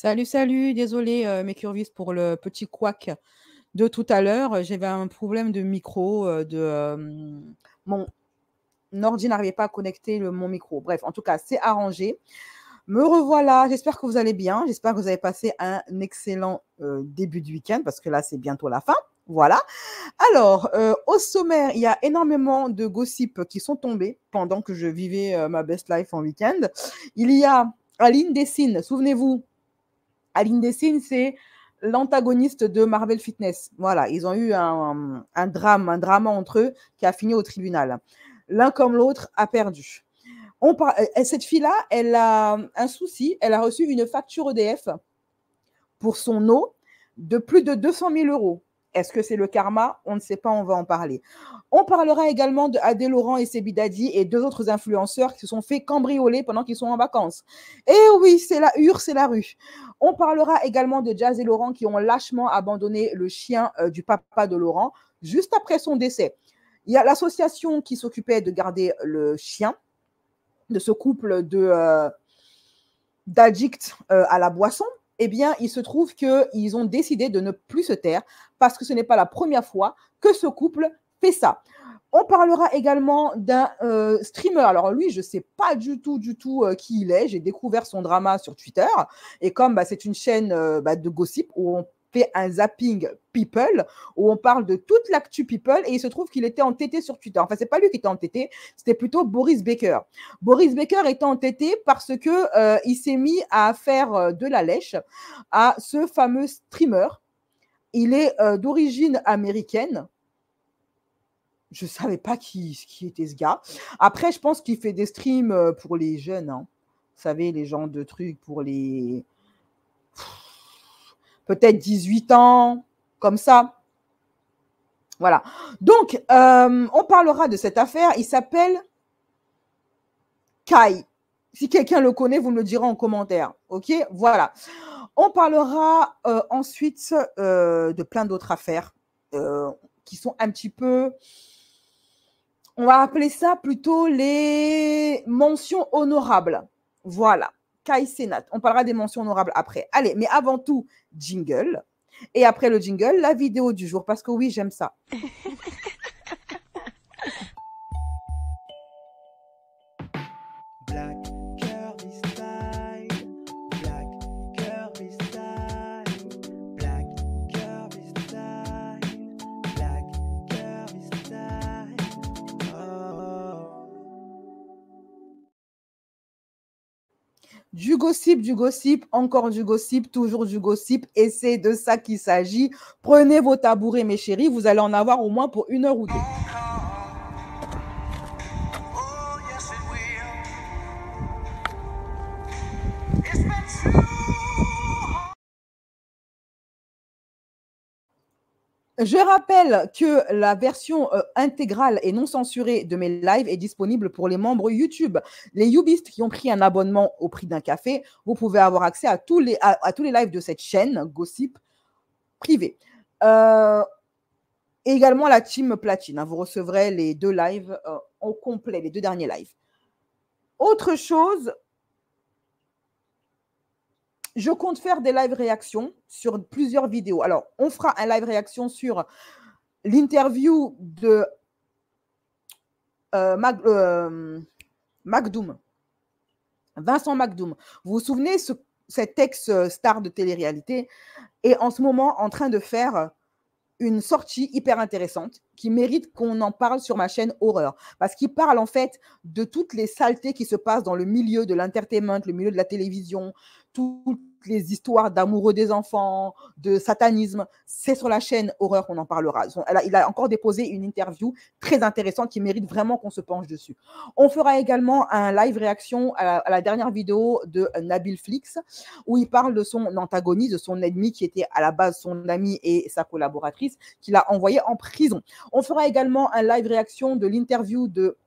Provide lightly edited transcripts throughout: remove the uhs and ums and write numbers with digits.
Salut, salut, désolé mes curvis pour le petit couac de tout à l'heure. J'avais un problème de micro, mon ordi n'arrivait pas à connecter mon micro. Bref, en tout cas, c'est arrangé. Me revoilà, j'espère que vous allez bien. J'espère que vous avez passé un excellent début de week-end parce que là, c'est bientôt la fin. Voilà. Alors, au sommaire, il y a énormément de gossips qui sont tombés pendant que je vivais ma best life en week-end. Il y a Aline Dessine, souvenez-vous, Aline Dessine, c'est l'antagoniste de Marvel Fitness. Voilà, ils ont eu un drama entre eux qui a fini au tribunal. L'un comme l'autre a perdu. Cette fille-là, elle a un souci. Elle a reçu une facture EDF pour son eau de plus de 200 000 euros. Est-ce que c'est le karma? On ne sait pas, on va en parler. On parlera également de Adé Laurent et Sebi Dadi et deux autres influenceurs qui se sont fait cambrioler pendant qu'ils sont en vacances. Et oui, c'est la hure, c'est la rue. On parlera également de Jazz et Laurent qui ont lâchement abandonné le chien du papa de Laurent juste après son décès. Il y a l'association qui s'occupait de garder le chien de ce couple d'addicts à la boisson. Eh bien, il se trouve qu'ils ont décidé de ne plus se taire parce que ce n'est pas la première fois que ce couple fait ça. On parlera également d'un streamer. Alors lui, je ne sais pas du tout qui il est. J'ai découvert son drama sur Twitter. Et comme c'est une chaîne de gossip où on fait un zapping people, où on parle de toute l'actu people, et il se trouve qu'il était entêté sur Twitter. Enfin, c'est pas lui qui était entêté, c'était plutôt Boris Becker. Boris Becker était entêté parce que il s'est mis à faire de la lèche à ce fameux streamer. Il est d'origine américaine. Je ne savais pas qui était ce gars. Après, je pense qu'il fait des streams pour les jeunes. Hein. Vous savez, les gens de trucs pour les... peut-être 18 ans, comme ça. Voilà. Donc, on parlera de cette affaire. Il s'appelle Kai. Si quelqu'un le connaît, vous me le direz en commentaire. OK? Voilà. On parlera ensuite de plein d'autres affaires qui sont un petit peu... On va appeler ça plutôt les mentions honorables. Voilà. Kai Cenat. On parlera des mentions honorables après. Allez, mais avant tout, jingle. Et après le jingle, la vidéo du jour. Parce que oui, j'aime ça. Black Kirby style, Black Kirby style, Black Kirby style, Black Kirby style. Oh. Du gossip, encore du gossip, toujours du gossip. Et c'est de ça qu'il s'agit. Prenez vos tabourets, mes chéris. Vous allez en avoir au moins pour 1 heure ou 2. Je rappelle que la version intégrale et non censurée de mes lives est disponible pour les membres YouTube. Les Youbistes qui ont pris un abonnement au prix d'un café, vous pouvez avoir accès à tous les lives de cette chaîne Gossip privée. Et également la team platine. Hein, vous recevrez les 2 lives au complet, les 2 derniers lives. Autre chose, je compte faire des live réactions sur plusieurs vidéos. Alors, on fera un live réaction sur l'interview de McDoom, Vincent McDoom. Vous vous souvenez, cet ex-star de télé-réalité est en ce moment en train de faire une sortie hyper intéressante qui mérite qu'on en parle sur ma chaîne Horreur. Parce qu'il parle en fait de toutes les saletés qui se passent dans le milieu de l'entertainment, le milieu de la télévision, toutes les histoires d'amoureux des enfants, de satanisme. C'est sur la chaîne Horreur qu'on en parlera. Il a encore déposé une interview très intéressante qui mérite vraiment qu'on se penche dessus. On fera également un live réaction à la dernière vidéo de Nabil Flix où il parle de son antagoniste, de son ennemi qui était à la base son ami et sa collaboratrice qu'il a envoyé en prison. On fera également un live réaction de l'interview de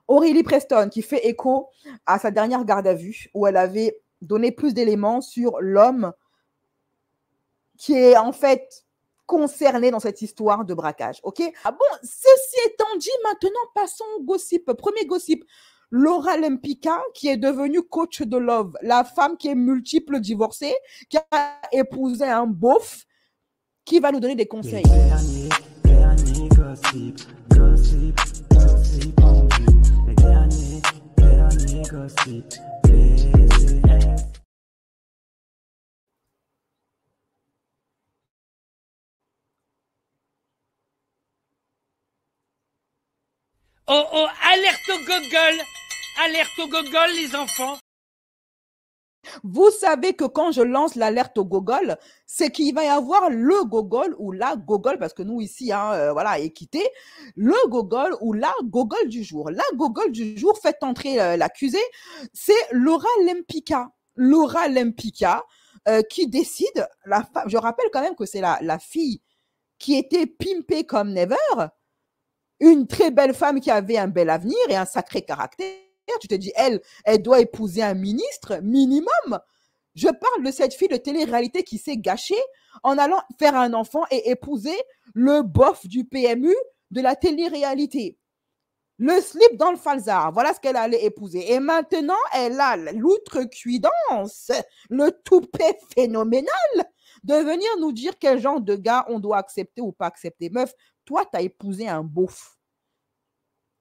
Aurélie Preston qui fait écho à sa dernière garde à vue où elle avait donné plus d'éléments sur l'homme qui est en fait concerné dans cette histoire de braquage. Ok? Ah bon, ceci étant dit, maintenant passons au gossip. Premier gossip. Laura Lempicka, qui est devenue coach de love, la femme qui est multiple divorcée, qui a épousé un beauf, qui va nous donner des conseils. Les derniers gossip, gossip, gossip en vue. Les derniers gossip, BCS. Oh oh, alerte au gogol! Alerte au gogol, les enfants! Vous savez que quand je lance l'alerte au gogol, c'est qu'il va y avoir le gogol ou la gogol, parce que nous ici, voilà, équité, le gogol ou la gogol du jour. La gogol du jour, faites entrer l'accusé, c'est Laura Lempicka. Laura Lempicka qui décide, je rappelle quand même que c'est la fille qui était pimpée comme never, une très belle femme qui avait un bel avenir et un sacré caractère. Tu te dis, elle doit épouser un ministre minimum. Je parle de cette fille de télé-réalité qui s'est gâchée en allant faire un enfant et épouser le bof du PMU de la télé-réalité. Le slip dans le falzar, voilà ce qu'elle allait épouser. Et maintenant, elle a l'outrecuidance, le toupet phénoménal de venir nous dire quel genre de gars on doit accepter ou pas accepter. Meuf, toi, tu as épousé un beauf.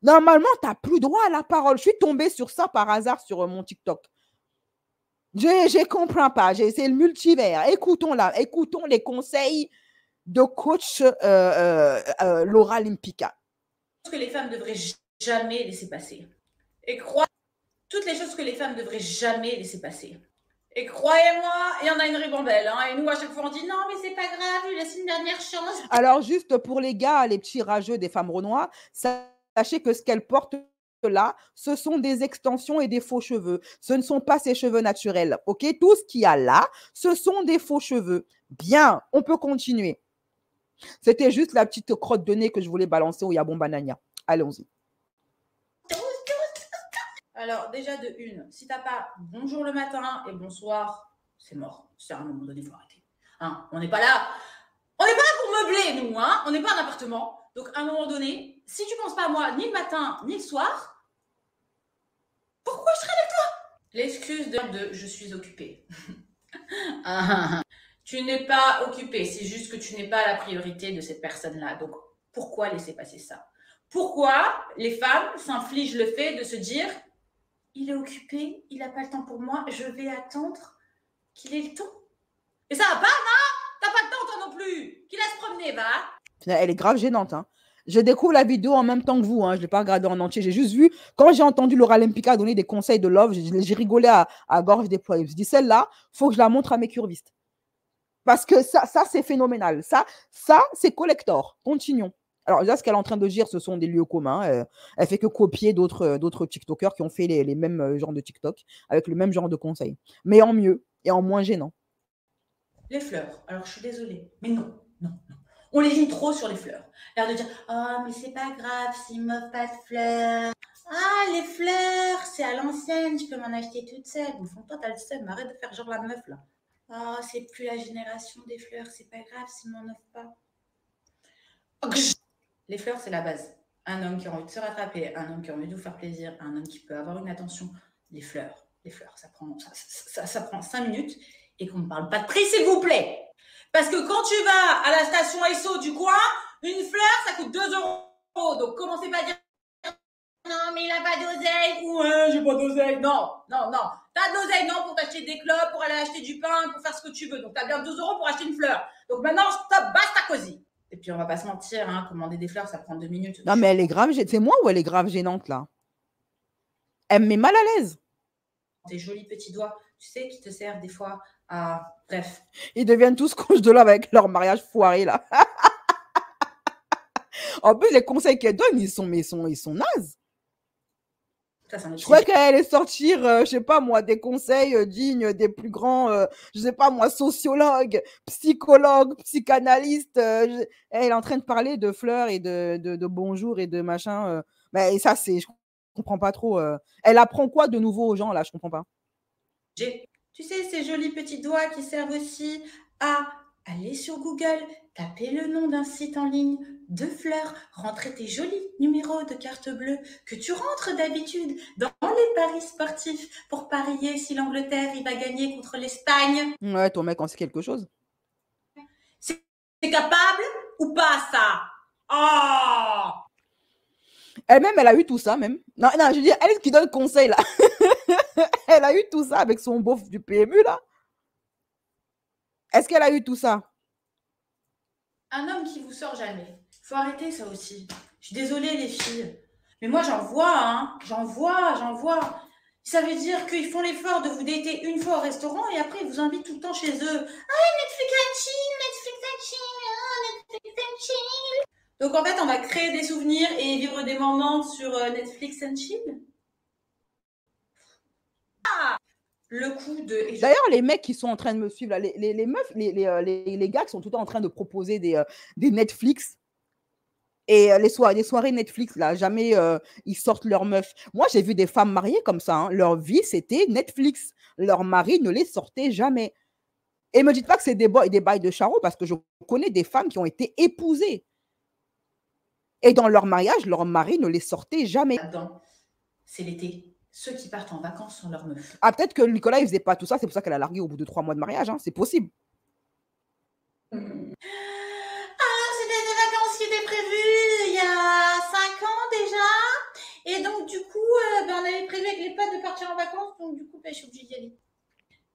Normalement, tu n'as plus droit à la parole. Je suis tombée sur ça par hasard sur mon TikTok. Je ne comprends pas. C'est le multivers. Écoutons-la. Écoutons les conseils de coach Laura Lempicka. Que les femmes devraient jamais laisser passer. Et toutes les choses que les femmes devraient jamais laisser passer. Et croyez-moi, il y en a une ribambelle. Hein, et nous, à chaque fois, on dit non, mais c'est pas grave, lui laisse une dernière chance. Alors, juste pour les gars, les petits rageux des femmes renois, sachez que ce qu'elles portent là, ce sont des extensions et des faux cheveux. Ce ne sont pas ses cheveux naturels. OK? Tout ce qu'il y a là, ce sont des faux cheveux. Bien, on peut continuer. C'était juste la petite crotte de nez que je voulais balancer au Yabon Banania. Allons-y. Alors, déjà de une, si t'as pas bonjour le matin et bonsoir, c'est mort. C'est à un moment donné, il faut arrêter. Hein, on n'est pas là pour meubler, nous. Hein, on n'est pas un appartement. Donc, à un moment donné, si tu penses pas à moi ni le matin ni le soir, pourquoi je serai avec toi? L'excuse de je suis occupée. Tu n'es pas occupée, c'est juste que tu n'es pas la priorité de cette personne-là. Donc, pourquoi laisser passer ça? Pourquoi les femmes s'infligent le fait de se dire il est occupé, il n'a pas le temps pour moi, je vais attendre qu'il ait le temps. Et ça va pas, non? T'as pas le temps, toi non plus. Qu'il laisse promener, va. Elle est grave gênante. Hein. Je découvre la vidéo en même temps que vous. Hein. Je ne l'ai pas regardée en entier. J'ai juste vu, quand j'ai entendu Laura Lempicka donner des conseils de love, j'ai rigolé à gorge déployée. Je me suis dit, celle-là, il faut que je la montre à mes curvistes. Parce que ça c'est phénoménal. Ça c'est collector. Continuons. Alors là, ce qu'elle est en train de dire, ce sont des lieux communs. Elle fait que copier d'autres TikTokers qui ont fait les mêmes genres de TikTok, avec le même genre de conseils. Mais en mieux et en moins gênant. Les fleurs. Alors, je suis désolée. Mais non. On les joue trop sur les fleurs. L'air de dire « Oh, mais c'est pas grave s'ils m'offrent pas de fleurs. Ah, les fleurs, c'est à l'ancienne, je peux m'en acheter toute seule. » Bon, toi, t'as le seum. Arrête de faire genre la meuf, là. « Oh, c'est plus la génération des fleurs. C'est pas grave s'ils m'en offrent pas. » Les fleurs, c'est la base. Un homme qui a envie de se rattraper, un homme qui a envie de vous faire plaisir, un homme qui peut avoir une attention. Les fleurs, ça prend 5 minutes et qu'on ne parle pas de prix, s'il vous plaît. Parce que quand tu vas à la station Esso du coin, une fleur, ça coûte 2 €. Donc, commencez pas à dire non, mais il n'a pas d'oseille. Ouais, j'ai pas d'oseille. Non. T'as d'oseille, non, pour t'acheter des clopes, pour aller acheter du pain, pour faire ce que tu veux. Donc, t'as bien 2 € pour acheter une fleur. Donc, maintenant, stop, basta, cosy. Et puis, on va pas se mentir, hein, commander des fleurs, ça prend 2 minutes. Non, mais elle est grave gênante. C'est moi ou elle est grave gênante, là? Elle me met mal à l'aise. Tes jolis petits doigts, tu sais, qui te servent des fois à... Bref. Ils deviennent tous couches de love avec leur mariage foiré, là. En plus, les conseils qu'elle donne, ils sont nazes. Je crois qu'elle allait sortir, je sais pas moi, des conseils dignes des plus grands, je sais pas moi, sociologues, psychologues, psychanalystes. Elle est en train de parler de fleurs et de bonjour et de machin. Mais ça, je comprends pas trop. Elle apprend quoi de nouveau aux gens, là? Je comprends pas. Tu sais, ces jolis petits doigts qui servent aussi à aller sur Google, taper le nom d'un site en ligne, 2 fleurs, rentrer tes jolis numéros de carte bleue que tu rentres d'habitude dans les paris sportifs pour parier si l'Angleterre il va gagner contre l'Espagne. Ouais, ton mec en sait quelque chose. C'est capable ou pas ça? Oh! Elle-même, elle a eu tout ça, même. Non, non, je veux dire, elle qui donne conseil, là. Elle a eu tout ça avec son beauf du PMU, là. Est-ce qu'elle a eu tout ça? Un homme qui vous sort jamais. Faut arrêter ça aussi. Je suis désolée, les filles. Mais moi, j'en vois, hein. J'en vois. Ça veut dire qu'ils font l'effort de vous dater une fois au restaurant et après, ils vous invitent tout le temps chez eux. Ah, Netflix and chill, Netflix and chill, Netflix and chill. Donc, en fait, on va créer des souvenirs et vivre des moments sur Netflix and chill. Ah, le coup de... D'ailleurs, les mecs qui sont en train de me suivre, là, les meufs, les gars qui sont tout le temps en train de proposer des Netflix et les soirées Netflix, là, jamais ils sortent leurs meufs. Moi, j'ai vu des femmes mariées comme ça. Hein. Leur vie, c'était Netflix. Leur mari ne les sortait jamais. Et ne me dites pas que c'est des bails de charreau parce que je connais des femmes qui ont été épousées. Et dans leur mariage, leur mari ne les sortait jamais. Là-dedans, c'est l'été. Ceux qui partent en vacances sont leurs meufs. Ah, peut-être que Nicolas, il faisait pas tout ça. C'est pour ça qu'elle a largué au bout de 3 mois de mariage. Hein. C'est possible. Alors, c'était des vacances qui étaient prévues il y a 5 ans déjà. Et donc, du coup, on avait prévu avec les potes de partir en vacances. Donc, du coup, je suis obligée d'y aller.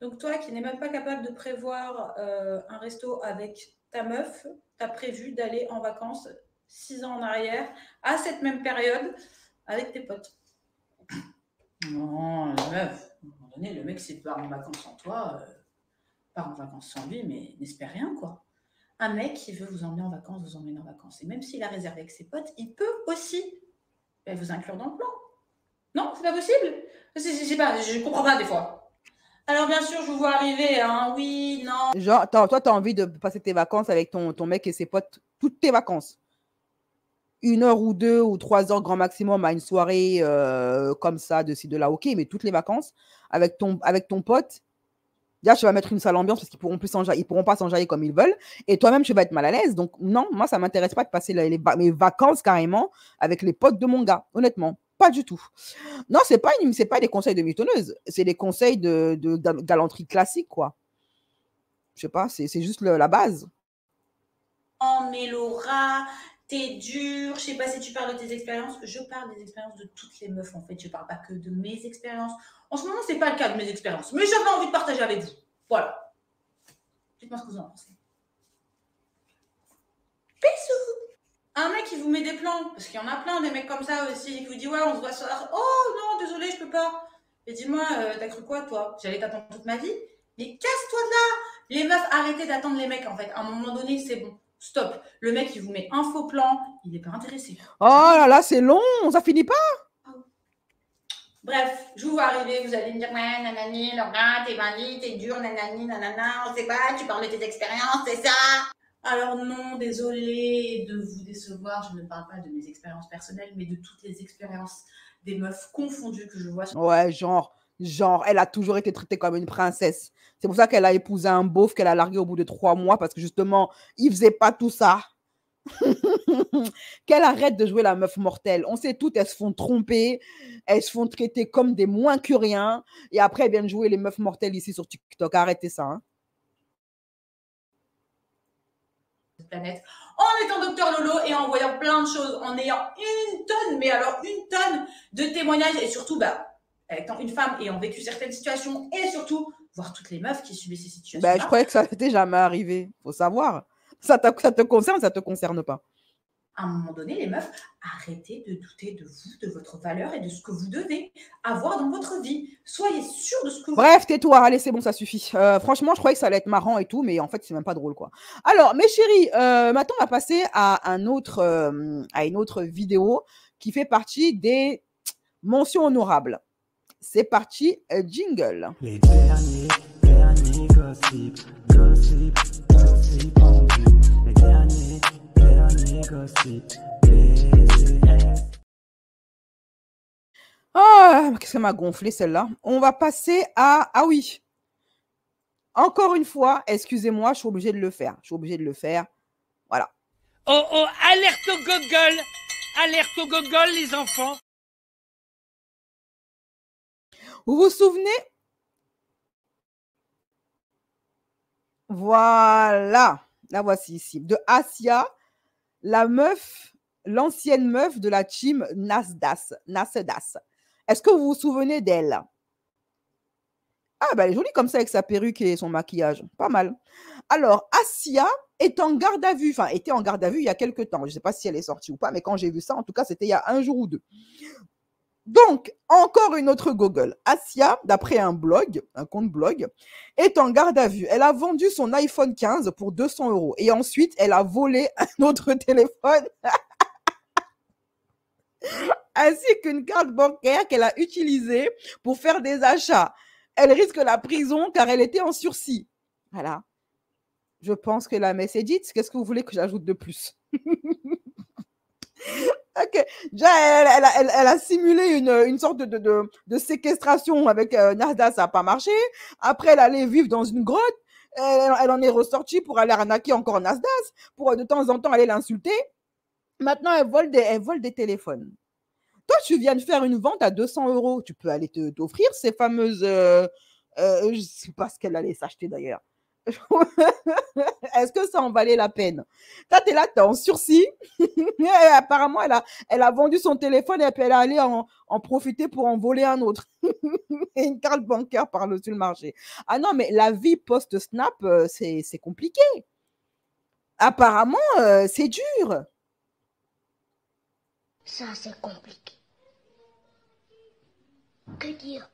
Donc, toi qui n'es même pas capable de prévoir un resto avec ta meuf, tu as prévu d'aller en vacances 6 ans en arrière, à cette même période, avec tes potes. Non, la meuf, à un moment donné, le mec, c'est part en vacances sans toi, part en vacances sans lui, mais n'espère rien, quoi. Un mec qui veut vous emmener en vacances, vous emmène en vacances. Et même s'il a réservé avec ses potes, il peut aussi vous inclure dans le plan. Non, c'est pas possible. Je comprends pas des fois. Alors, bien sûr, je vous vois arriver, hein, oui, non. Genre, toi, tu as envie de passer tes vacances avec ton mec et ses potes, toutes tes vacances. 1 heure ou 2 ou 3 heures grand maximum à une soirée comme ça, de ci, de là, ok, mais toutes les vacances avec ton pote, déjà, tu vas mettre une sale ambiance parce qu'ils pourront pas s'enjailler comme ils veulent. Et toi-même, tu vas être mal à l'aise. Donc, non, moi, ça ne m'intéresse pas de passer mes vacances carrément avec les potes de mon gars. Honnêtement, pas du tout. Non, c'est pas des conseils de mitonneuse. C'est des conseils de galanterie classique, quoi. Je sais pas, c'est juste la base. Oh, mais Laura, t'es dure. Je sais pas si tu parles de tes expériences. Je parle des expériences de toutes les meufs, en fait. Je parle pas que de mes expériences. En ce moment, c'est pas le cas de mes expériences. Mais j'avais envie de partager avec vous. Voilà. Dites-moi ce que vous en pensez. Bisous. Un mec qui vous met des plans, parce qu'il y en a plein des mecs comme ça aussi, qui vous dit ouais, on se voit ce soir. Oh non, désolé, je peux pas. Et dis-moi, t'as cru quoi, toi? J'allais t'attendre toute ma vie? Mais casse-toi de là. Les meufs, arrêtez d'attendre les mecs, en fait. À un moment donné, c'est bon. Stop. Le mec, il vous met un faux plan, il n'est pas intéressé. Oh là là, c'est long, ça finit pas. Bref, je vous vois arriver, vous allez me dire ouais, nanani, Laura, t'es bandit, t'es dur, nanani, nanana, on sait pas, tu parles de tes expériences, c'est ça? Alors non, désolée de vous décevoir, je ne parle pas de mes expériences personnelles, mais de toutes les expériences des meufs confondues que je vois. Ouais, genre, elle a toujours été traitée comme une princesse. C'est pour ça qu'elle a épousé un beauf qu'elle a largué au bout de 3 mois parce que justement, il faisait pas tout ça. Qu'elle arrête de jouer la meuf mortelle. On sait toutes, elles se font tromper, elles se font traiter comme des moins que rien et après elles viennent jouer les meufs mortelles ici sur TikTok. Arrêtez ça. Hein. Planète, en étant docteur Lolo et en voyant plein de choses, en ayant une tonne de témoignages et surtout, étant une femme ayant vécu certaines situations et surtout, voir toutes les meufs qui subissent ces situations. Je croyais que ça n'était jamais arrivé. Faut savoir. Ça te concerne, ça te concerne pas. À un moment donné, les meufs, arrêtez de douter de vous, de votre valeur et de ce que vous devez avoir dans votre vie. Soyez sûrs de ce que vous... Bref, tais-toi, allez, c'est bon, ça suffit. Franchement, je croyais que ça allait être marrant et tout, mais en fait, c'est même pas drôle, quoi. Alors, mes chéris, maintenant, on va passer à une autre vidéo qui fait partie des mentions honorables. C'est parti, jingle. Les derniers gossips en vue. Les derniers gossips, Ah, qu'est-ce qu'elle m'a gonflé celle-là. On va passer à... Ah oui. Encore une fois, excusez-moi, je suis obligée de le faire. Voilà. Oh oh, alerte au gogol! Alerte au gogol, les enfants! Vous vous souvenez? Voilà, la voici ici, de Asia, la meuf, l'ancienne meuf de la team Nasdas. Est-ce que vous vous souvenez d'elle? Ah, bah, elle est jolie comme ça avec sa perruque et son maquillage. Pas mal. Alors, Asia est en garde à vue, enfin, était en garde à vue il y a quelques temps. Je ne sais pas si elle est sortie ou pas, mais quand j'ai vu ça, en tout cas, c'était il y a un jour ou deux. Donc, encore une autre gogol. Asia, d'après un blog, un compte blog, est en garde à vue. Elle a vendu son iPhone 15 pour 200 € et ensuite, elle a volé un autre téléphone ainsi qu'une carte bancaire qu'elle a utilisée pour faire des achats. Elle risque la prison car elle était en sursis. Voilà. Je pense que la messe est dite. Qu'est-ce que vous voulez que j'ajoute de plus? Ok. Déjà, elle a simulé une sorte de séquestration avec Narda, ça n'a pas marché. Après, elle allait vivre dans une grotte. Elle en est ressortie pour aller arnaquer encore Nasdaq, pour de temps en temps aller l'insulter. Maintenant, elle vole des téléphones. Toi, tu viens de faire une vente à 200 €. Tu peux aller t'offrir ces fameuses. Je ne sais pas ce qu'elle allait s'acheter d'ailleurs. Est-ce que ça en valait la peine? Toi, tu es là, tu es en sursis. Et apparemment, elle a vendu son téléphone et puis elle est allée en profiter pour en voler un autre. Et une carte bancaire par-dessus le marché. Ah non, mais la vie post-Snap, c'est compliqué. Apparemment, c'est dur. Ça, c'est compliqué. Que dire?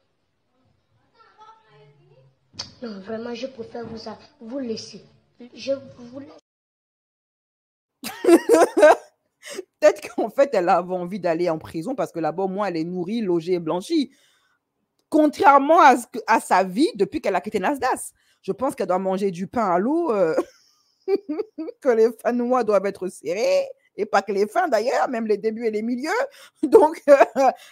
Non, vraiment, je préfère vous laisser. Je vous laisse. Peut-être qu'en fait, elle avait envie d'aller en prison parce que là-bas, au moins, elle est nourrie, logée et blanchie. Contrairement à sa vie depuis qu'elle a quitté Nasdaq. Je pense qu'elle doit manger du pain à l'eau, que les fins de mois doivent être serrés. Et pas que les fins d'ailleurs, même les débuts et les milieux. Donc,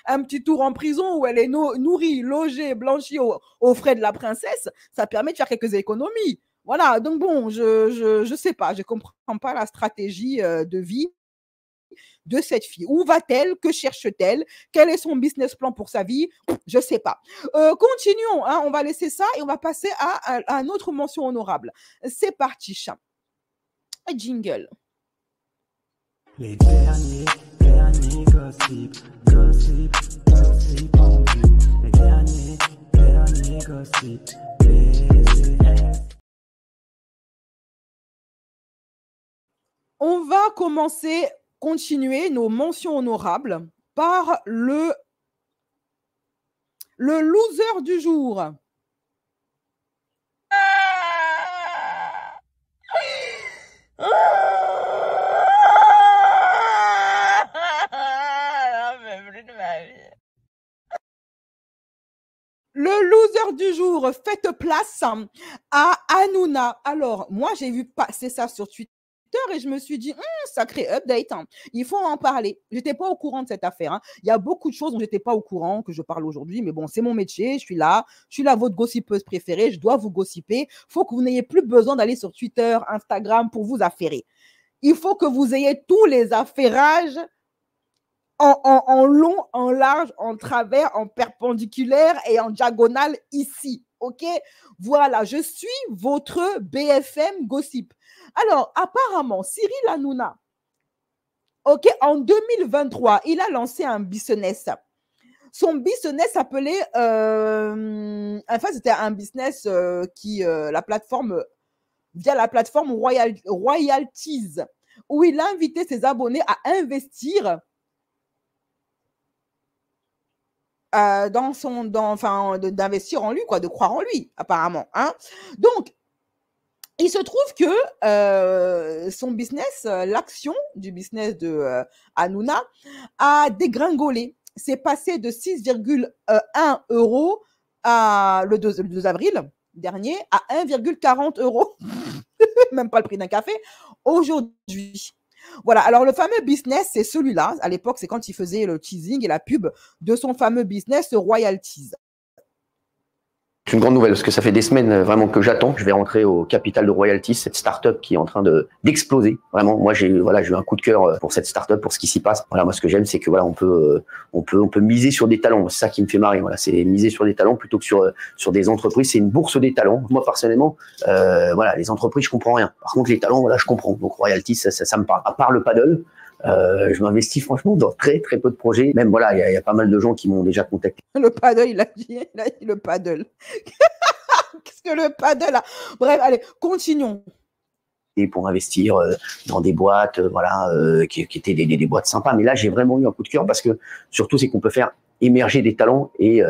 un petit tour en prison où elle est nourrie, logée, blanchie aux frais de la princesse, ça permet de faire quelques économies. Voilà, donc bon, je sais pas, je comprends pas la stratégie de vie de cette fille. Où va-t-elle? Que cherche-t-elle? Quel est son business plan pour sa vie? Je sais pas. Continuons, hein, on va laisser ça et on va passer à une autre mention honorable. C'est parti, chat. Jingle. Les derniers gossip en vue. Les derniers gossip, BCS. On va continuer nos mentions honorables par le loser du jour. Le loser du jour, faites place à Hanouna. Alors, moi, j'ai vu passer ça sur Twitter et je me suis dit, sacré update, hein. Il faut en parler. Je n'étais pas au courant de cette affaire, hein. Il y a beaucoup de choses dont je n'étais pas au courant, que je parle aujourd'hui, mais bon, c'est mon métier, je suis là, votre gossipeuse préférée, je dois vous gossiper. Il faut que vous n'ayez plus besoin d'aller sur Twitter, Instagram pour vous affairer. Il faut que vous ayez tous les affairages en long, en large, en travers, en perpendiculaire et en diagonale ici. OK? Voilà, je suis votre BFM Gossip. Alors, apparemment, Cyril Hanouna, OK, en 2023, il a lancé un business. Son business s'appelait, enfin, c'était un business via la plateforme Royalties, où il a invité ses abonnés à investir d'investir en lui, quoi, de croire en lui, apparemment. Hein. Donc, il se trouve que son business, l'action du business de Hanouna a dégringolé. C'est passé de 6,1 € le 2 avril dernier à 1,40 €. Même pas le prix d'un café. Aujourd'hui. Voilà, alors le fameux business, c'est celui-là. À l'époque, c'est quand il faisait le teasing et la pub de son fameux business Royalties. C'est une grande nouvelle parce que ça fait des semaines vraiment que j'attends. Je vais rentrer au capital de Royalties, cette start-up qui est en train d'exploser. Vraiment, moi j'ai eu un coup de cœur pour cette start-up, pour ce qui s'y passe. Voilà, moi ce que j'aime, c'est que voilà, on peut miser sur des talents. C'est ça qui me fait marrer. Voilà, c'est miser sur des talents plutôt que sur des entreprises. C'est une bourse des talents. Moi personnellement, voilà, les entreprises, je comprends rien. Par contre, les talents, voilà, je comprends. Donc Royalties, ça me parle. À part le paddle. Je m'investis franchement dans très très peu de projets. Même voilà, il y a pas mal de gens qui m'ont déjà contacté. Le paddle, il a dit le paddle. Qu'est-ce que le paddle a? Bref, allez, continuons. Et pour investir dans des boîtes, qui étaient des boîtes sympas. Mais là, j'ai vraiment eu un coup de cœur parce que surtout, c'est qu'on peut faire émerger des talents et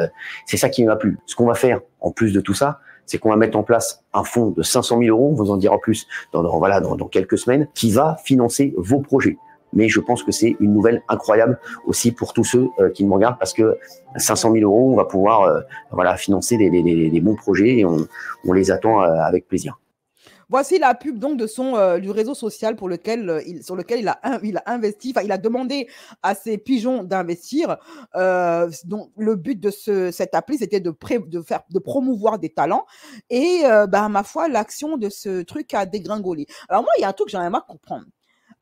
c'est ça qui m'a plu. Ce qu'on va faire en plus de tout ça, c'est qu'on va mettre en place un fonds de 500 000 euros, on vous en dira plus dans quelques semaines, qui va financer vos projets. Mais je pense que c'est une nouvelle incroyable aussi pour tous ceux qui me regardent parce que 500 000 euros, on va pouvoir financer des bons projets et on les attend avec plaisir. Voici la pub donc de du réseau social sur lequel il a investi. Enfin, il a demandé à ses pigeons d'investir. Donc le but de cette appli, c'était de promouvoir des talents. Et ma foi, l'action de ce truc a dégringolé. Alors moi, il y a un truc que j'aimerais comprendre.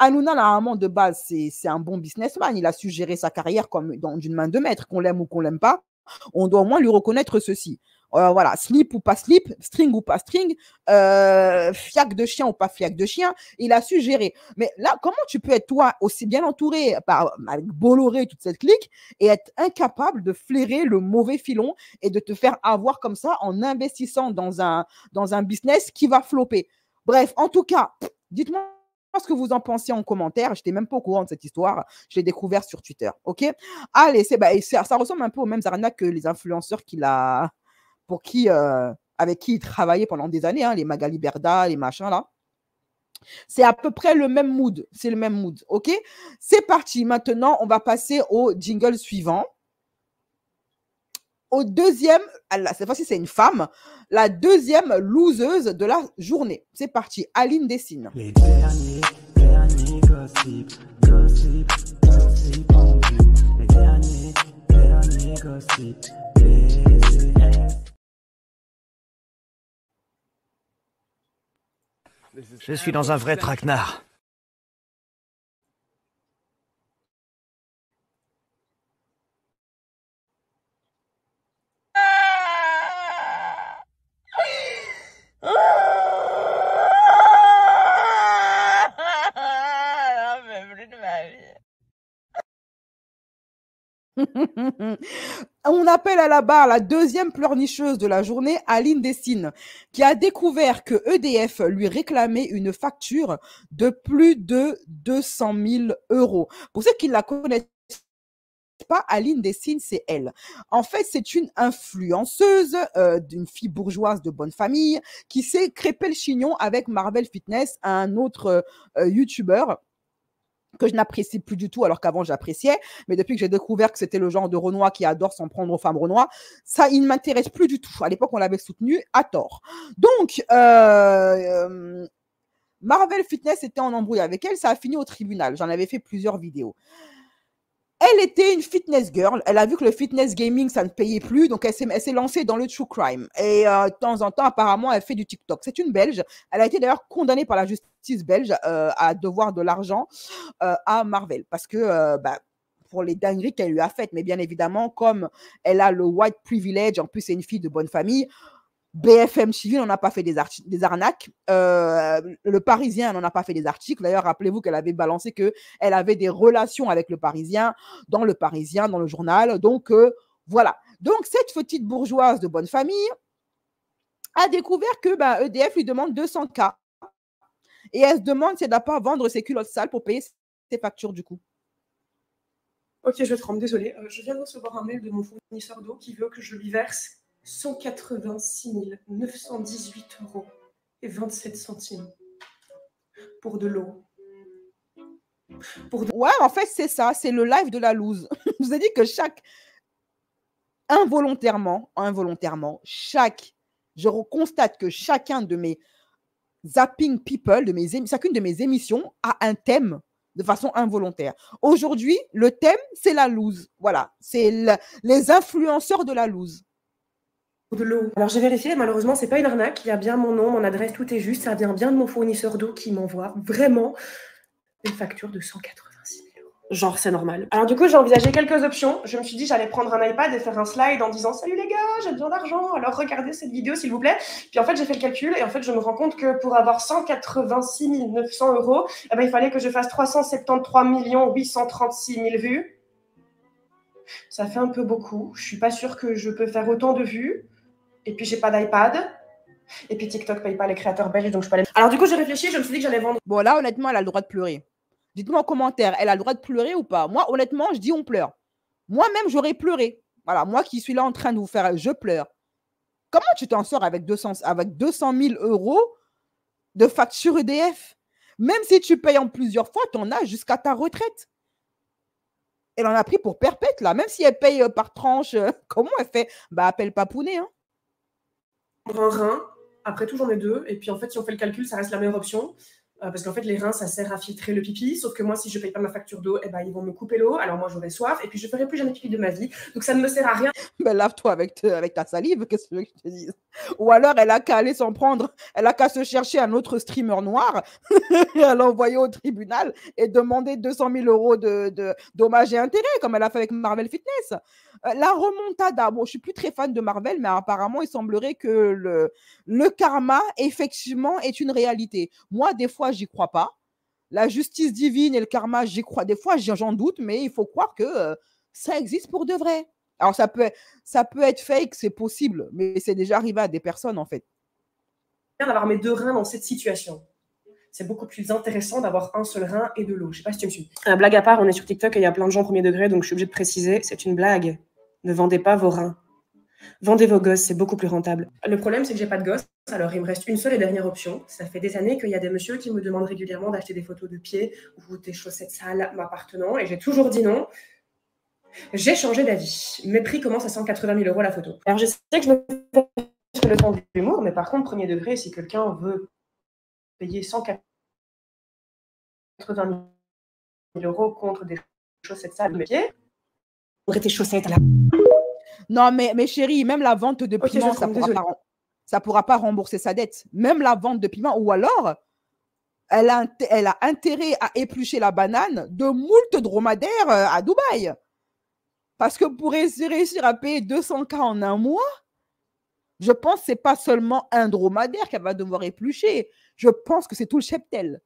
Hanouna, normalement, de base, c'est un bon businessman. Il a su gérer sa carrière comme d'une main de maître, qu'on l'aime ou qu'on l'aime pas. On doit au moins lui reconnaître ceci. Voilà, slip ou pas slip, string ou pas string, fiac de chien ou pas fiac de chien, il a su gérer. Mais là, comment tu peux être toi aussi bien entouré avec Bolloré, toute cette clique, et être incapable de flairer le mauvais filon et de te faire avoir comme ça en investissant dans un business qui va flopper. Bref, en tout cas, dites-moi ce que vous en pensez en commentaire. Je n'étais même pas au courant de cette histoire. Je l'ai découvert sur Twitter. OK? Allez, ça ressemble un peu aux mêmes arnaques que les influenceurs avec qui il travaillait pendant des années, hein, les Magali Berda, les machins là. C'est à peu près le même mood. C'est le même mood. OK? C'est parti. Maintenant, on va passer au jingle suivant. Au deuxième, cette fois-ci, c'est une femme, la deuxième loseuse de la journée. C'est parti, Aline Dessine. Les derniers gossip en vue. Les derniers gossip. Je suis dans un vrai traquenard. On appelle à la barre la deuxième pleurnicheuse de la journée, Aline Dessine, qui a découvert que EDF lui réclamait une facture de plus de 200 000 euros. Pour ceux qui ne la connaissent pas, Aline Dessine, c'est elle. En fait, c'est une influenceuse d'une fille bourgeoise de bonne famille qui s'est crêpé le chignon avec Marvel Fitness, un autre YouTuber que je n'apprécie plus du tout, alors qu'avant j'appréciais, mais depuis que j'ai découvert que c'était le genre de Renoir qui adore s'en prendre aux femmes Renoir, ça, il ne m'intéresse plus du tout. À l'époque, on l'avait soutenu à tort. Donc, Marvel Fitness était en embrouille avec elle, ça a fini au tribunal. J'en avais fait plusieurs vidéos. Elle était une fitness girl. Elle a vu que le fitness gaming, ça ne payait plus. Donc, elle s'est lancée dans le true crime. Et de temps en temps, apparemment, elle fait du TikTok. C'est une Belge. Elle a été d'ailleurs condamnée par la justice belge à devoir de l'argent à Marvel. Parce que pour les dingueries qu'elle lui a faites. Mais bien évidemment, comme elle a le white privilege, en plus, c'est une fille de bonne famille, BFM TV n'en a pas fait des arnaques. Le Parisien n'en a pas fait des articles. D'ailleurs, rappelez-vous qu'elle avait balancé qu'elle avait des relations avec le Parisien, dans le journal. Donc, voilà. Donc, cette petite bourgeoise de bonne famille a découvert que EDF lui demande 200K. Et elle se demande si elle ne doit pas vendre ses culottes sales pour payer ses factures du coup. Ok, je vais te rendre désolée. Je viens de recevoir un mail de mon fournisseur d'eau qui veut que je lui verse 186 918 euros et 27 centimes pour de l'eau. Ouais, en fait, c'est ça. C'est le live de la loose. Je vous ai dit que involontairement, je constate que chacun de mes zapping people, chacune de mes émissions a un thème de façon involontaire. Aujourd'hui, le thème, c'est la loose. Voilà. C'est les influenceurs de la loose. de l'eau. Alors j'ai vérifié, malheureusement, c'est pas une arnaque. Il y a bien mon nom, mon adresse, tout est juste. Ça vient bien de mon fournisseur d'eau qui m'envoie vraiment une facture de 186 000 €. Genre, c'est normal. Alors du coup, j'ai envisagé quelques options. Je me suis dit, j'allais prendre un iPad et faire un slide en disant « Salut les gars, j'ai besoin d'argent, alors regardez cette vidéo s'il vous plaît. » Puis en fait, j'ai fait le calcul et en fait, je me rends compte que pour avoir 186 900 €, eh ben, il fallait que je fasse 373 836 000 vues. Ça fait un peu beaucoup. Je suis pas sûre que je peux faire autant de vues. Et puis, j'ai pas d'iPad. Et puis, TikTok paye pas les créateurs belges, donc je peux aller... Alors du coup, j'ai réfléchi, je me suis dit que j'allais vendre... Bon, là, honnêtement, elle a le droit de pleurer. Dites-moi en commentaire, elle a le droit de pleurer ou pas? Moi, honnêtement, je dis on pleure. Moi-même, j'aurais pleuré. Voilà, moi qui suis là en train de vous faire, je pleure. Comment tu t'en sors avec 200 000 € de facture EDF? Même si tu payes en plusieurs fois, tu en as jusqu'à ta retraite. Elle en a pris pour perpète, là. Même si elle paye par tranche, comment elle fait? Bah, appelle Papounet, hein. Un rein, après tout, j'en ai 2. Et puis en fait, si on fait le calcul, ça reste la meilleure option. Parce qu'en fait, les reins, ça sert à filtrer le pipi. Sauf que moi, si je ne paye pas ma facture d'eau, eh ben, ils vont me couper l'eau. Alors moi, j'aurai soif. Et puis, je ne ferai plus jamais pipi de ma vie. Donc, ça ne me sert à rien. Ben, lave-toi avec ta salive, qu'est-ce que tu veux que je te dise? Ou alors, elle a qu'à aller s'en prendre, elle a qu'à se chercher un autre streamer noir, et l'envoyer au tribunal et demander 200 000 € de dommages et intérêts, comme elle a fait avec Marvel Fitness. La remontada, bon, je ne suis plus très fan de Marvel, mais apparemment, il semblerait que le karma, effectivement, est une réalité. Moi, des fois, j'y crois pas. La justice divine et le karma, j'y crois. Des fois, j'en doute, mais il faut croire que ça existe pour de vrai. Alors, ça peut être fake, c'est possible, mais c'est déjà arrivé à des personnes, en fait. D'avoir mes 2 reins dans cette situation. C'est beaucoup plus intéressant d'avoir un seul rein et de l'eau. Je sais pas si tu me suis. Blague à part, on est sur TikTok et il y a plein de gens premier degré, donc je suis obligée de préciser, c'est une blague. Ne vendez pas vos reins. Vendez vos gosses, c'est beaucoup plus rentable. Le problème, c'est que j'ai pas de gosse, alors il me reste une seule et dernière option. Ça fait des années qu'il y a des messieurs qui me demandent régulièrement d'acheter des photos de pieds ou des chaussettes sales m'appartenant, et j'ai toujours dit non. J'ai changé d'avis. Mes prix commencent à 180 000 € la photo. Alors je sais que je me fais sur le ton de l'humour, mais par contre, premier degré, si quelqu'un veut payer 180 000 € contre des chaussettes sales de mes pieds, aurait tes chaussettes là. Non, mais chérie, même la vente de piment, ça pourra pas rembourser sa dette. Même la vente de piment, ou alors, elle a intérêt à éplucher la banane de moult dromadaires à Dubaï. Parce que pour réussir à payer 200 000 en un mois, je pense que ce n'est pas seulement un dromadaire qu'elle va devoir éplucher. Je pense que c'est tout le cheptel.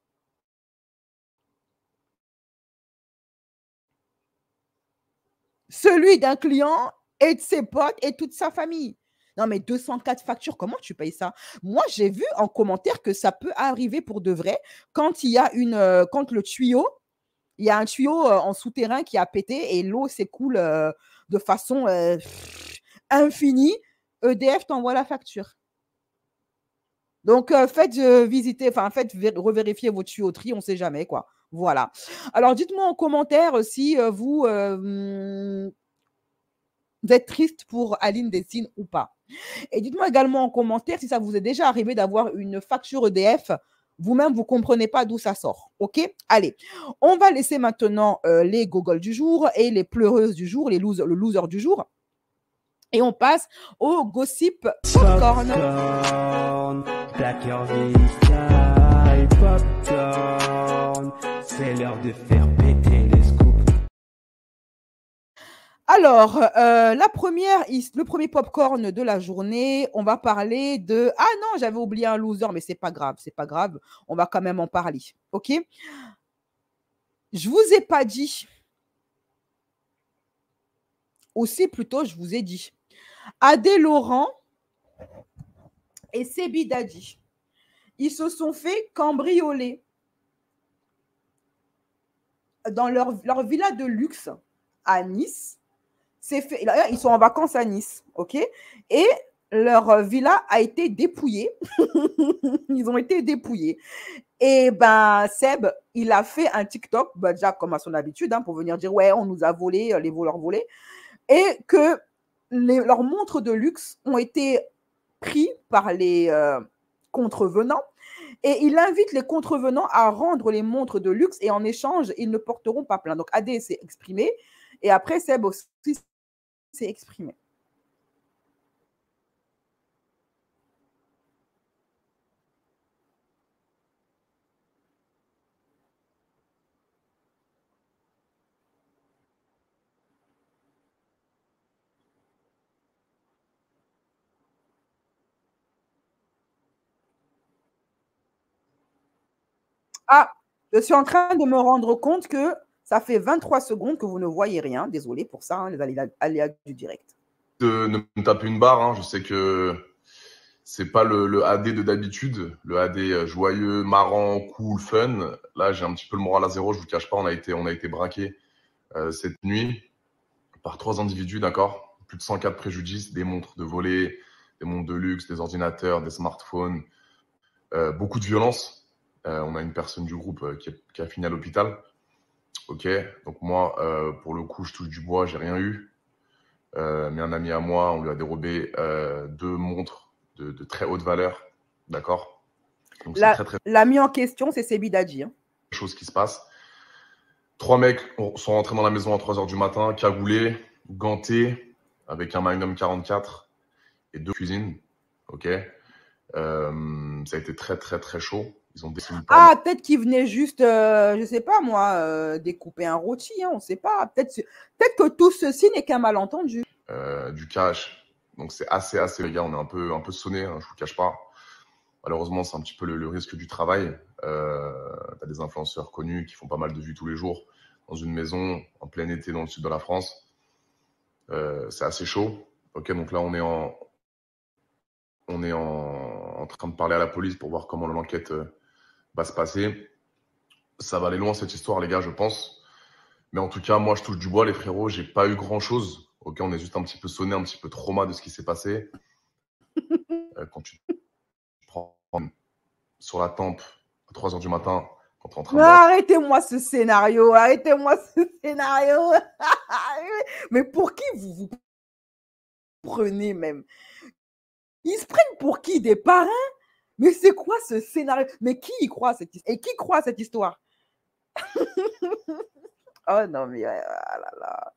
Celui d'un client et de ses potes et toute sa famille. Non, mais 204 factures, comment tu payes ça? Moi, j'ai vu en commentaire que ça peut arriver pour de vrai quand il y a quand le tuyau, il y a un tuyau en souterrain qui a pété et l'eau s'écoule de façon infinie. EDF t'envoie la facture. Donc, faites revérifier vos tuyauteries, on ne sait jamais, quoi. Voilà. Alors, dites-moi en commentaire si vous êtes triste pour Aline Dessine ou pas. Et dites-moi également en commentaire si ça vous est déjà arrivé d'avoir une facture EDF. Vous-même, vous ne comprenez pas d'où ça sort. OK? Allez, on va laisser maintenant les gogoles du jour et les pleureuses du jour, le loser du jour. Et on passe au gossip popcorn. C'est l'heure de faire péter les scoops. Alors, le premier popcorn de la journée, on va parler de... Ah non, j'avais oublié un loser, mais c'est pas grave, on va quand même en parler, ok? Je vous ai pas dit, aussi plutôt je vous ai dit, Adé Laurent et Sébi Dadi, ils se sont fait cambrioler dans leur villa de luxe à Nice. Ils sont en vacances à Nice, ok? Et leur villa a été dépouillée. Ils ont été dépouillés. Et ben Seb, il a fait un TikTok, déjà comme à son habitude, pour venir dire ouais, on nous a volé, les voleurs volés, et que leurs montres de luxe ont été pris par les contrevenants. Et il invite les contrevenants à rendre les montres de luxe et en échange, ils ne porteront pas plainte. Donc Adé s'est exprimé et après Seb aussi s'est exprimé. Ah, je suis en train de me rendre compte que ça fait 23 secondes que vous ne voyez rien. Désolé pour ça, hein, les aléas du direct. De me taper une barre, hein. Je sais que c'est pas le AD de d'habitude, le AD joyeux, marrant, cool, fun. Là, j'ai un petit peu le moral à zéro, je vous cache pas, on a été braqué cette nuit par 3 individus, d'accord? Plus de 104 préjudices, des montres de volée, des montres de luxe, des ordinateurs, des smartphones, beaucoup de violence. On a une personne du groupe qui a fini à l'hôpital. Ok, donc moi, pour le coup, je touche du bois, j'ai rien eu. Mais un ami à moi, on lui a dérobé 2 montres de très haute valeur, d'accord? Donc c'est très l'ami en question, c'est Sebidadji. Hein. Chose qui se passe. 3 mecs sont rentrés dans la maison à 3 h du matin, cagoulés, gantés, avec un Magnum 44 et 2 cuisines. Ok. Ça a été très, très, très chaud. Ils ont décidé de Ah, peut-être qu'ils venaient juste, je sais pas moi, découper un rôti, hein, on sait pas. Peut-être que tout ceci n'est qu'un malentendu. Du cash. Donc c'est assez, les gars, on est un peu sonné, hein, je vous cache pas. Malheureusement, c'est un petit peu le risque du travail. T'as des influenceurs connus qui font pas mal de vues tous les jours dans une maison en plein été dans le sud de la France. C'est assez chaud. Ok, donc là, on est en train de parler à la police pour voir comment l'enquête va se passer. Ça va aller loin cette histoire, les gars, je pense. Mais en tout cas, moi, je touche du bois, les frérots. J'ai pas eu grand-chose. Ok, on est juste un petit peu sonné, un petit peu trauma de ce qui s'est passé. Quand tu prends sur la tempe à 3 h du matin, quand tu es en train de... Arrêtez-moi ce scénario, arrêtez-moi ce scénario. Mais pour qui vous vous prenez même? Ils se prennent pour qui? Des parrains? Mais c'est quoi ce scénario? Mais qui y croit cette histoire? Et qui croit à cette histoire? Oh non, mais ah là là.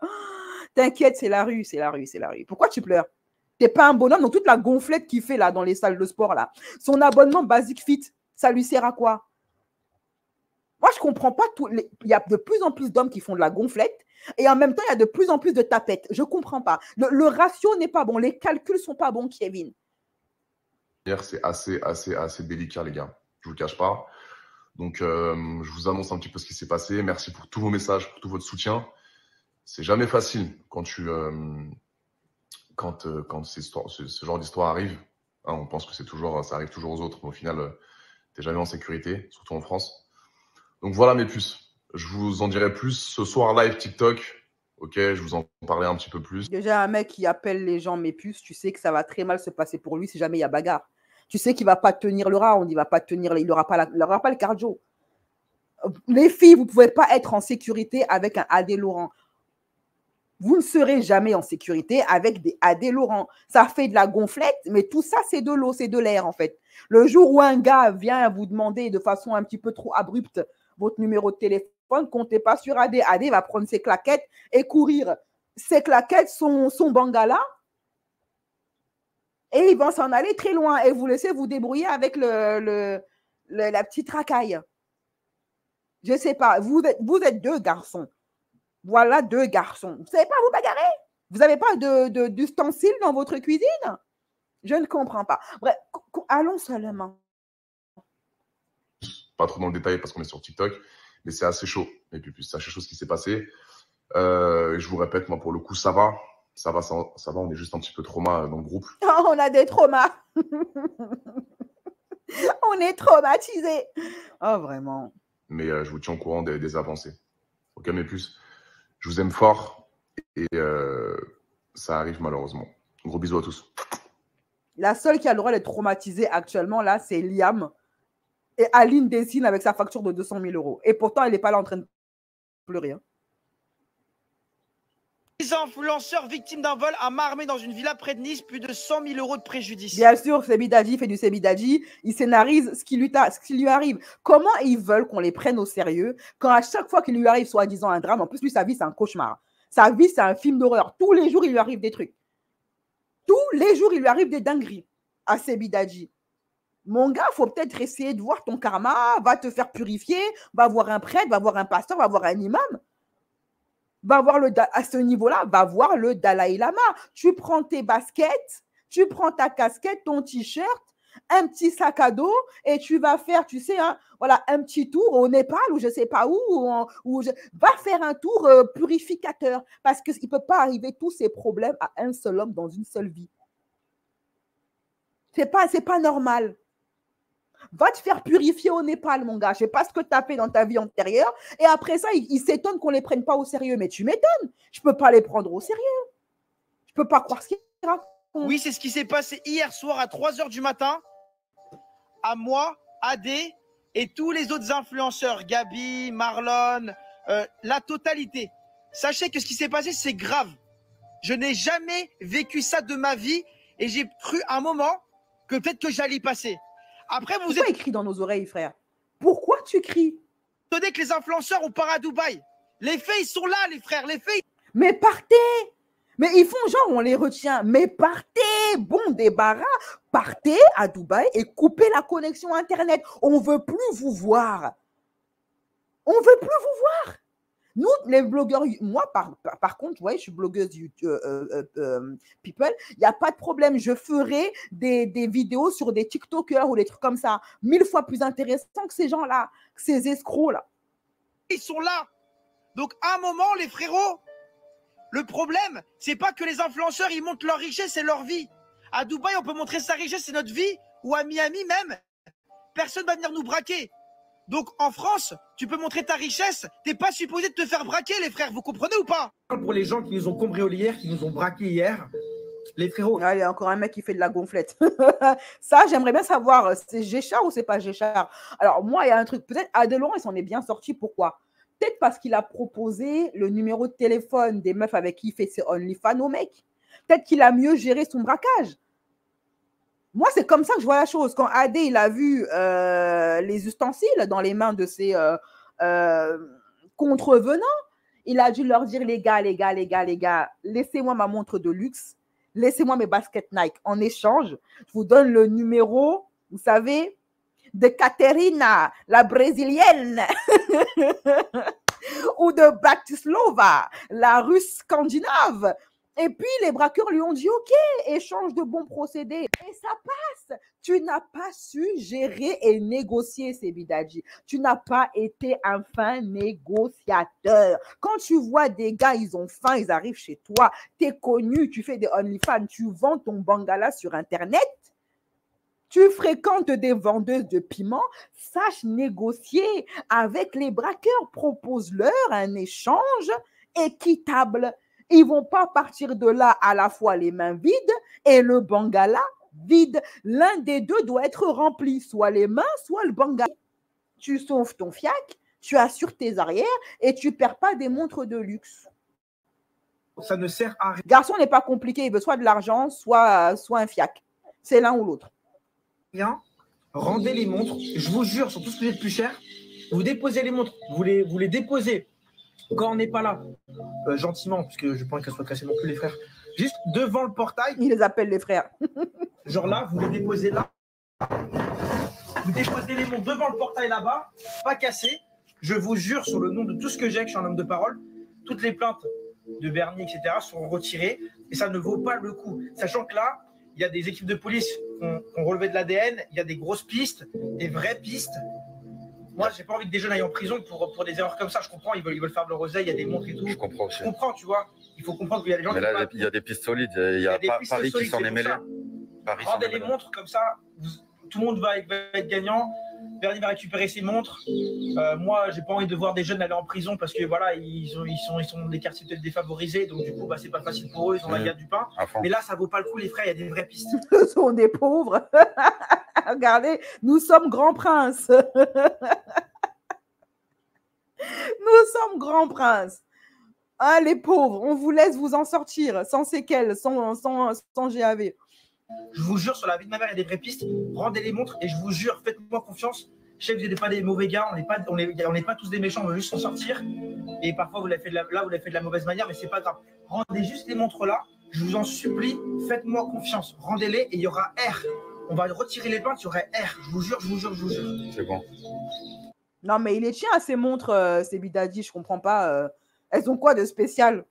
T'inquiète, c'est la rue, c'est la rue, c'est la rue. Pourquoi tu pleures? T'es pas un bonhomme, donc toute la gonflette qu'il fait là dans les salles de sport là. Son abonnement Basic Fit, ça lui sert à quoi? Moi, je comprends pas tout. Il y a de plus en plus d'hommes qui font de la gonflette et en même temps, il y a de plus en plus de tapettes. Je comprends pas. Le ratio n'est pas bon. Les calculs sont pas bons, Kevin. C'est assez délicat, les gars. Je vous le cache pas. Donc, je vous annonce un petit peu ce qui s'est passé. Merci pour tous vos messages, pour tout votre soutien. C'est jamais facile quand ce genre d'histoire arrive. Hein, on pense que ça arrive toujours aux autres, mais au final, tu n'es jamais en sécurité, surtout en France. Donc voilà mes puces. Je vous en dirai plus ce soir live TikTok. Ok, je vous en parlerai un petit peu plus. Déjà, un mec qui appelle les gens mes puces, tu sais que ça va très mal se passer pour lui si jamais il y a bagarre. Tu sais qu'il ne va pas tenir le round, il n'aura pas le cardio. Les filles, vous ne pouvez pas être en sécurité avec un AD Laurent. Vous ne serez jamais en sécurité avec des AD Laurent. Ça fait de la gonflette, mais tout ça, c'est de l'eau, c'est de l'air en fait. Le jour où un gars vient vous demander de façon un petit peu trop abrupte votre numéro de téléphone, comptez pas sur AD. AD va prendre ses claquettes et courir. Ses claquettes, son bangala, et il va s'en aller très loin et vous laissez vous débrouiller avec la petite racaille. Je ne sais pas, vous êtes 2 garçons. Voilà 2 garçons. Vous ne savez pas vous bagarrer? Vous n'avez pas d'ustensiles dans votre cuisine? Je ne comprends pas. Bref, allons seulement. Pas trop dans le détail parce qu'on est sur TikTok, mais c'est assez chaud. Et puis, c'est assez chaud ce qui s'est passé. Je vous répète, moi, pour le coup, ça va. Ça va, on est juste un petit peu trauma dans le groupe. Oh, on a des traumas. On est traumatisés. Oh, vraiment. Mais je vous tiens au courant des avancées. Ok, mes puces? Je vous aime fort et ça arrive malheureusement. Gros bisous à tous. La seule qui a le droit d'être traumatisée actuellement, là, c'est Liam. Et Aline dessine avec sa facture de 200 000 €. Et pourtant, elle n'est pas là en train de pleurer. Hein. 10 influenceurs victimes d'un vol à main armée dans une villa près de Nice, plus de 100 000 € de préjudice. Bien sûr, Sebidadji fait du Sebidadji. Il scénarise ce qui lui arrive. Comment ils veulent qu'on les prenne au sérieux quand à chaque fois qu'il lui arrive soi-disant un drame, en plus, lui, sa vie, c'est un cauchemar. Sa vie, c'est un film d'horreur. Tous les jours, il lui arrive des trucs. Tous les jours, il lui arrive des dingueries à Sebidadji. Mon gars, il faut peut-être essayer de voir ton karma, va te faire purifier, va voir un prêtre, va voir un pasteur, va voir un imam. Va voir à ce niveau-là, va voir le Dalai Lama. Tu prends tes baskets, tu prends ta casquette, ton t-shirt un petit sac à dos et tu vas faire, tu sais, hein, voilà, un petit tour au Népal ou je ne sais pas où, va faire un tour purificateur parce qu'il ne peut pas arriver tous ces problèmes à un seul homme dans une seule vie. C'est pas normal. Va te faire purifier au Népal, mon gars. Je ne sais pas ce que tu as fait dans ta vie antérieure. Et après ça, ils s'étonnent qu'on ne les prenne pas au sérieux. Mais tu m'étonnes. Je ne peux pas les prendre au sérieux. Je ne peux pas croire ce qu'ils racontent. Oui, c'est ce qui s'est passé hier soir à 3 h du matin. À moi, Adé et tous les autres influenceurs, Gabi, Marlon, la totalité. Sachez que ce qui s'est passé, c'est grave. Je n'ai jamais vécu ça de ma vie et j'ai cru un moment que peut-être que j'allais y passer. Après, vous Pourquoi écrit dans nos oreilles, frère? Pourquoi tu cries? Étonné que les influenceurs ont part à Dubaï. Les faits, ils sont là, les frères, les faits. Mais partez! Mais ils font genre, on les retient. Mais partez! Bon débarras, partez à Dubaï et coupez la connexion Internet. On ne veut plus vous voir. On ne veut plus vous voir. Nous, les blogueurs, moi, par contre, ouais, je suis blogueuse People, il n'y a pas de problème. Je ferai des vidéos sur des TikTokers ou des trucs comme ça, 1000 fois plus intéressants que ces gens-là, que ces escrocs-là. Ils sont là. Donc, à un moment, les frérots, le problème, c'est pas que les influenceurs, ils montrent leur richesse et leur vie. À Dubaï, on peut montrer sa richesse et notre vie, ou à Miami même, personne ne va venir nous braquer. Donc, en France, tu peux montrer ta richesse, t'es pas supposé de te faire braquer, les frères, vous comprenez ou pas? Pour les gens qui nous ont cambriolés hier, qui nous ont braqués hier, les frérots. Ah, il y a encore un mec qui fait de la gonflette. Ça, j'aimerais bien savoir, c'est Géchard ou c'est pas Géchard? Alors, moi, il y a un truc, peut-être Adelon, il s'en est bien sorti, pourquoi? Peut-être parce qu'il a proposé le numéro de téléphone des meufs avec qui il fait ses OnlyFans aux mecs. Peut-être qu'il a mieux géré son braquage. Moi, c'est comme ça que je vois la chose. Quand Adé, il a vu les ustensiles dans les mains de ses contrevenants, il a dû leur dire, les gars, laissez-moi ma montre de luxe, laissez-moi mes baskets Nike. En échange, je vous donne le numéro, vous savez, de Katerina, la brésilienne, ou de Bratislava, la russe scandinave. Et puis, les braqueurs lui ont dit, OK, échange de bons procédés. Et ça passe. Tu n'as pas su gérer et négocier, Sebidadji. Tu n'as pas été un fin négociateur. Quand tu vois des gars, ils ont faim, ils arrivent chez toi, tu es connu, tu fais des OnlyFans, tu vends ton bangala sur Internet, tu fréquentes des vendeuses de piments, sache négocier avec les braqueurs. Propose-leur un échange équitable. Ils ne vont pas partir de là à la fois les mains vides et le bangala vide. L'un des deux doit être rempli, soit les mains, soit le bangala. Tu sauves ton fiac, tu assures tes arrières et tu ne perds pas des montres de luxe. Ça ne sert à rien. Garçon n'est pas compliqué, il veut soit de l'argent, soit un fiac. C'est l'un ou l'autre. Rendez les montres, je vous jure, sur tout ce que j'ai de plus cher, vous déposez les montres, vous les déposez quand on n'est pas là, gentiment, parce que je ne pense qu'elles soient cassées non plus, les frères, juste devant le portail. Il les appelle les frères. Genre là, vous les déposez là. Vous déposez les montres devant le portail là-bas, pas cassées. Je vous jure, sur le nom de tout ce que j'ai, que je suis un homme de parole, toutes les plaintes de Bernier, etc., seront retirées et ça ne vaut pas le coup. Sachant que là, il y a des équipes de police qui ont relevé de l'ADN, il y a des grosses pistes, des vraies pistes. Moi, j'ai pas envie que des jeunes aillent en prison pour des erreurs comme ça. Je comprends, ils veulent faire de leur oseille, il y a des montres et tout. Je comprends aussi. Je comprends, tu vois. Il faut comprendre qu'il y a des gens mais là, il y a des pistes solides. Il y a Paris qui s'en est mêlé. Rendez les montres comme ça, tout le monde va être gagnant. Bernie va récupérer ses montres. Moi, j'ai pas envie de voir des jeunes aller en prison parce que voilà, ils sont des quartiers peut-être défavorisés, donc du coup, bah, c'est pas facile pour eux. Ils ont la guerre du pain. Mais là, ça vaut pas le coup, les frères. Il y a des vraies pistes. Ce sont des pauvres. Regardez, nous sommes grands princes. Nous sommes grands princes. Ah, les pauvres, on vous laisse vous en sortir sans séquelles, sans GAV. Je vous jure, sur la vie de ma mère, il y a des vraies pistes. Rendez les montres et je vous jure, faites-moi confiance. Je sais que vous n'êtes pas des mauvais gars, on n'est pas tous des méchants, on veut juste s'en sortir. Et parfois, vous l'avez fait de la mauvaise manière, mais c'est pas grave. Rendez juste les montres là, je vous en supplie, faites-moi confiance. Rendez-les et il y aura R. On va retirer les plaintes, il y aura R. Je vous jure. C'est bon. Non, mais il est tient à ces montres, Sebidadji, je comprends pas. Elles ont quoi de spécial?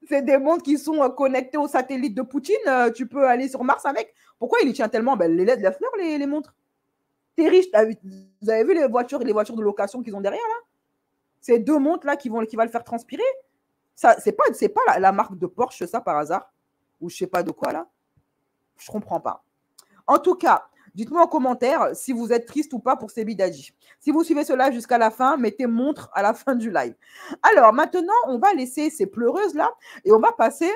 C'est des montres qui sont connectées au satellite de Poutine. Tu peux aller sur Mars avec. Pourquoi il y tient tellement? Ben, les LED, la fleur, les montres. T'es riche. Vous avez vu les voitures de location qu'ils ont derrière là? Ces deux montres là qui vont le faire transpirer. Ça, c'est pas la marque de Porsche, ça, par hasard? Ou je sais pas de quoi là. Je comprends pas. En tout cas, dites-moi en commentaire si vous êtes triste ou pas pour Sebi Dadji. Si vous suivez ce live jusqu'à la fin, mettez montre à la fin du live. Alors, maintenant, on va laisser ces pleureuses là et on va passer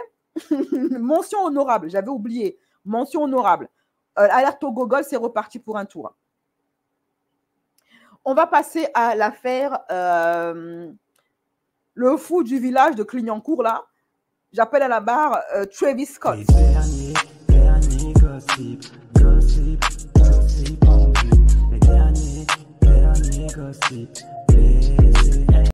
mention honorable. J'avais oublié. Mention honorable. Alerte au gogol, c'est reparti pour un tour. On va passer à l'affaire le fou du village de Clignancourt là. J'appelle à la barre Travis Scott. Dernier gossip, gossip, gossip en vue. Les derniers gossip, les